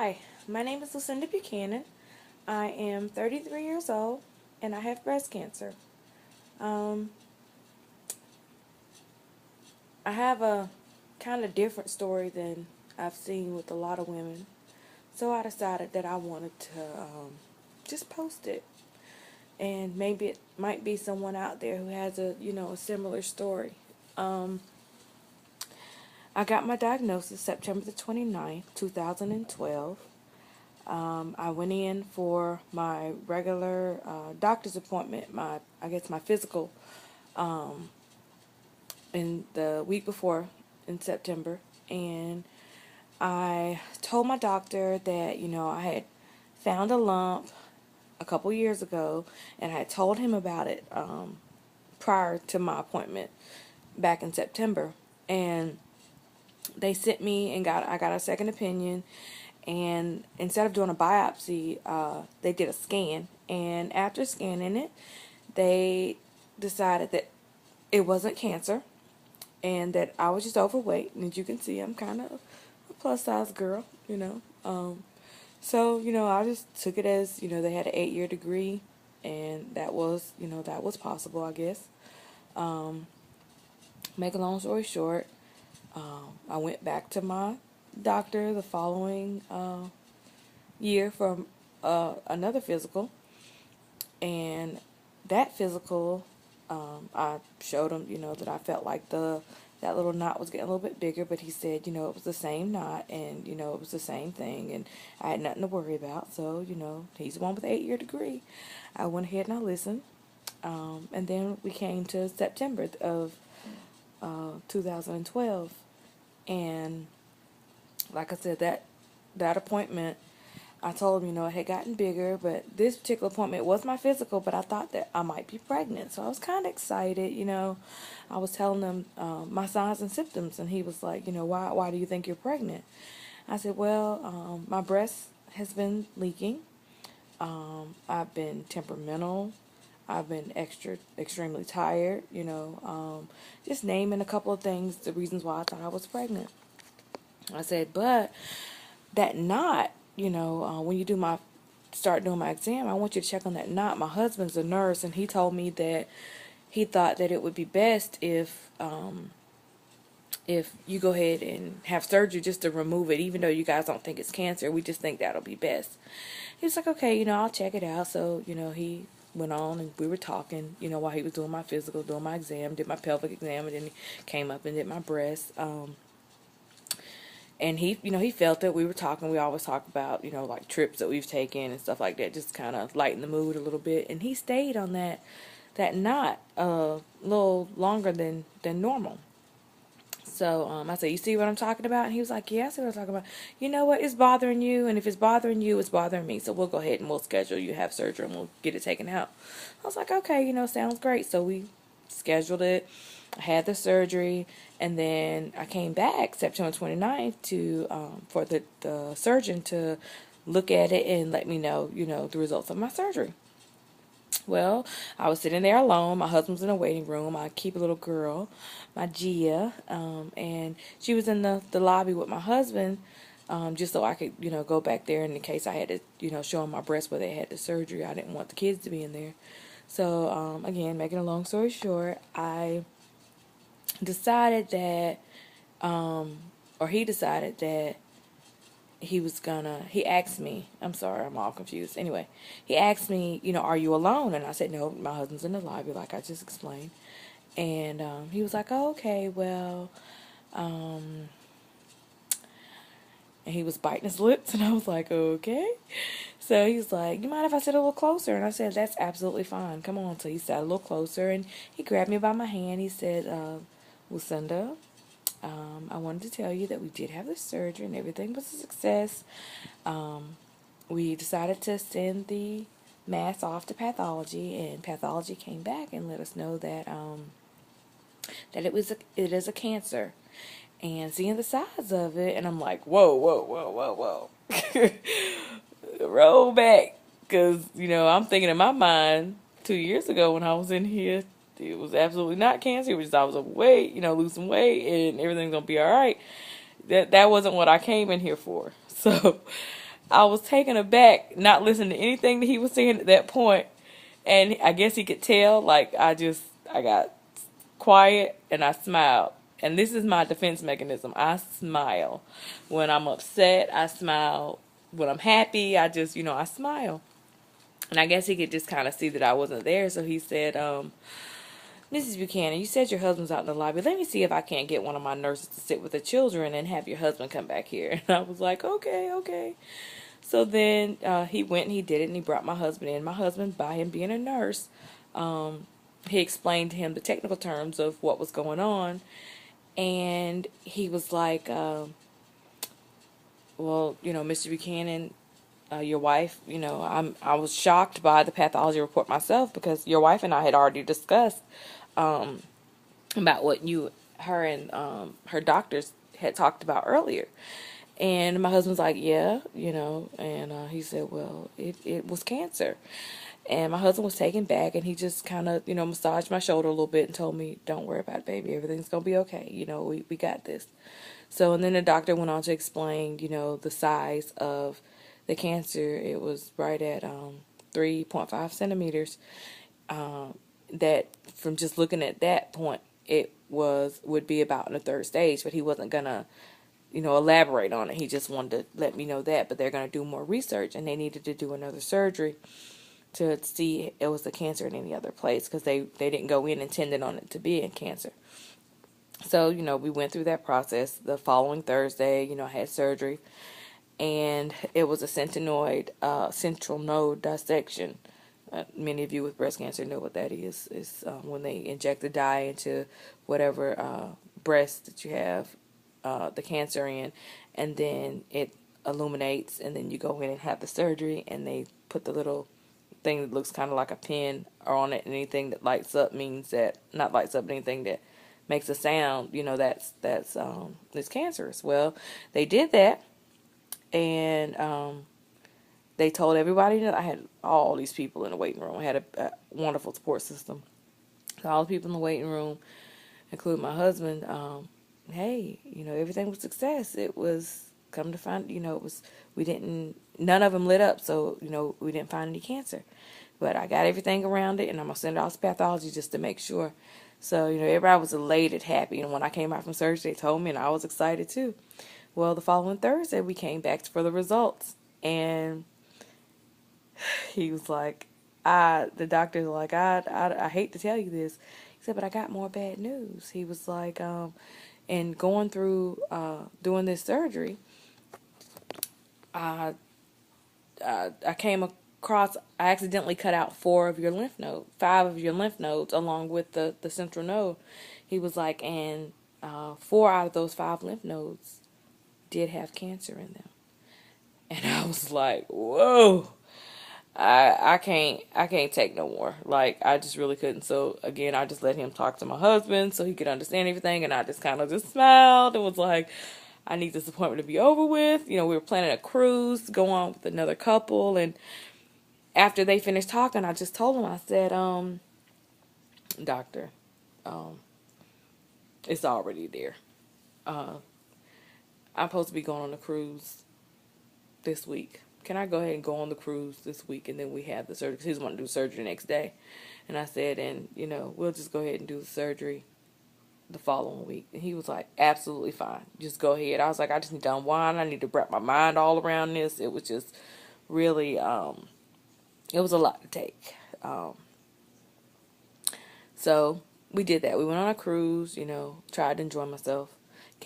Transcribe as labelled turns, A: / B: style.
A: Hi, my name is Lucinda Buchanan. I am 33 years old and I have breast cancer. Um, I have a kind of different story than I've seen with a lot of women. So I decided that I wanted to just post it. And maybe it might be someone out there who has a similar story. Um, I got my diagnosis September the 29th, 2012. I went in for my regular doctor's appointment, my physical, in the week before in September, and I told my doctor that I had found a lump a couple years ago, and I had told him about it prior to my appointment back in September, and they sent me and I got a second opinion. And instead of doing a biopsy, they did a scan. And after scanning it, they decided that it wasn't cancer and that I was just overweight. And as you can see, I'm kind of a plus size girl. So, I just took it as, they had an 8-year degree, and that was possible, I guess. Um, Make a long story short, I went back to my doctor the following year for another physical, and that physical, I showed him, that I felt like that little knot was getting a little bit bigger, but he said, it was the same knot, and it was the same thing, and I had nothing to worry about. So, he's the one with the 8-year degree. I went ahead and I listened, and then we came to September of 2012, and like I said, that appointment, I told him, it had gotten bigger, but this particular appointment was my physical, but I thought that I might be pregnant. So I was kind of excited. I was telling him my signs and symptoms, and he was like, why do you think you're pregnant? I said, well, my breast has been leaking. I've been temperamental. I've been extremely tired, just naming a couple of things, the reasons why I thought I was pregnant. I said, but that knot, when you start doing my exam, I want you to check on that knot. My husband's a nurse, and he told me that he thought that it would be best if you go ahead and have surgery just to remove it, even though you guys don't think it's cancer. We just think that'll be best. He was like, okay, I'll check it out. So, he went on and we were talking, while he was doing my physical, doing my exam, did my pelvic exam, and then he came up and did my breast. And he felt it. We were talking. We always talk about, like trips that we've taken and stuff like that, just kind of lighten the mood a little bit. And he stayed on that knot a little longer than normal. So I said, you see what I'm talking about? And he was like, yeah, I see what I'm talking about. You know what? It's bothering you. And if it's bothering you, it's bothering me. So we'll go ahead and we'll schedule you to have surgery and we'll get it taken out. I was like, okay, sounds great. So we scheduled it. I had the surgery. And then I came back September 29th for the surgeon to look at it and let me know, the results of my surgery. Well, I was sitting there alone. My husband's in a waiting room. I keep a little girl, my Gia, and she was in the lobby with my husband, just so I could, go back there in case I had to, show him my breast where they had the surgery. I didn't want the kids to be in there. So, again, making a long story short, I decided that, or he decided that he asked me, I'm sorry, I'm all confused. Anyway, he asked me, are you alone? And I said, no, my husband's in the lobby, like I just explained. And he was like, oh, okay, well, and he was biting his lips, and I was like, okay. So he's like, you mind if I sit a little closer? And I said, that's absolutely fine. Come on. So he sat a little closer, and he grabbed me by my hand. He said, Lucinda, I wanted to tell you that we did have the surgery and everything was a success. We decided to send the mass off to pathology, and pathology came back and let us know that it is a cancer. And seeing the size of it, and I'm like, whoa, whoa, whoa, whoa, whoa. Roll back. Because, I'm thinking in my mind 2 years ago when I was in here, it was absolutely not cancer. It was just I was overweight, lose some weight, and everything's going to be all right. That wasn't what I came in here for. So I was taken aback, not listening to anything that he was saying at that point. And I guess he could tell, like, I got quiet and I smiled. And this is my defense mechanism. I smile. When I'm upset, I smile. When I'm happy, I smile. And I guess he could just kind of see that I wasn't there. So he said, Mrs. Buchanan, you said your husband's out in the lobby. Let me see if I can't get one of my nurses to sit with the children and have your husband come back here. And I was like, okay, okay. So then he went and he did it, and he brought my husband in. My husband, by him being a nurse, he explained to him the technical terms of what was going on. And he was like, well, Mr. Buchanan, your wife, I was shocked by the pathology report myself, because your wife and I had already discussed about what her and her doctors had talked about earlier. And my husband's like, yeah, and he said, well, it was cancer. And my husband was taken back, and he just kind of, massaged my shoulder a little bit and told me, don't worry about it, baby. Everything's going to be okay. We got this. So, and then the doctor went on to explain, the size of the cancer. It was right at 3.5 centimeters. That from just looking at that point, would be about in the third stage, but he wasn't going to, elaborate on it. He just wanted to let me know that, but they're going to do more research, and they needed to do another surgery to see it was a cancer in any other place, because they didn't go in intending on it to be a cancer. So, we went through that process. The following Thursday, I had surgery, and it was a central node dissection. Many of you with breast cancer know what that is. It's when they inject the dye into whatever breast that you have the cancer in, and then it illuminates, and then you go in and have the surgery, and they put the little thing that looks kind of like a pin on it, and anything that lights up means that, not lights up, but anything that makes a sound, that's it's cancerous. Well, they did that, and they told everybody that I had all these people in the waiting room. I had a wonderful support system. So all the people in the waiting room, including my husband, hey, everything was success. It was, come to find, none of them lit up, so, we didn't find any cancer. But I got everything around it, and I'm going to send it off to pathology just to make sure. So, everybody was elated, happy, and when I came out from surgery, they told me, and I was excited too. Well, the following Thursday, we came back for the results, and he was like, the doctor's like, I hate to tell you this. He said, but I got more bad news. He was like, and going through doing this surgery, I came across, I accidentally cut out 5 of your lymph nodes along with the central node. He was like, and 4 out of those 5 lymph nodes did have cancer in them. And I was like, whoa. I can't take no more. Like, I just really couldn't. So again, I just let him talk to my husband so he could understand everything, and I just kind of just smiled and was like, I need this appointment to be over with. We were planning a cruise to go on with another couple, and after they finished talking, I just told him, I said, doctor, it's already there. I'm supposed to be going on a cruise this week. Can I go ahead and go on the cruise this week, and then we have the surgery? Because he's wanting to do surgery the next day. And I said, and, we'll just go ahead and do the surgery the following week. And he was like, absolutely fine. Just go ahead. I was like, I just need to unwind. I need to wrap my mind all around this. It was just really, it was a lot to take. So we did that. We went on a cruise, tried to enjoy myself.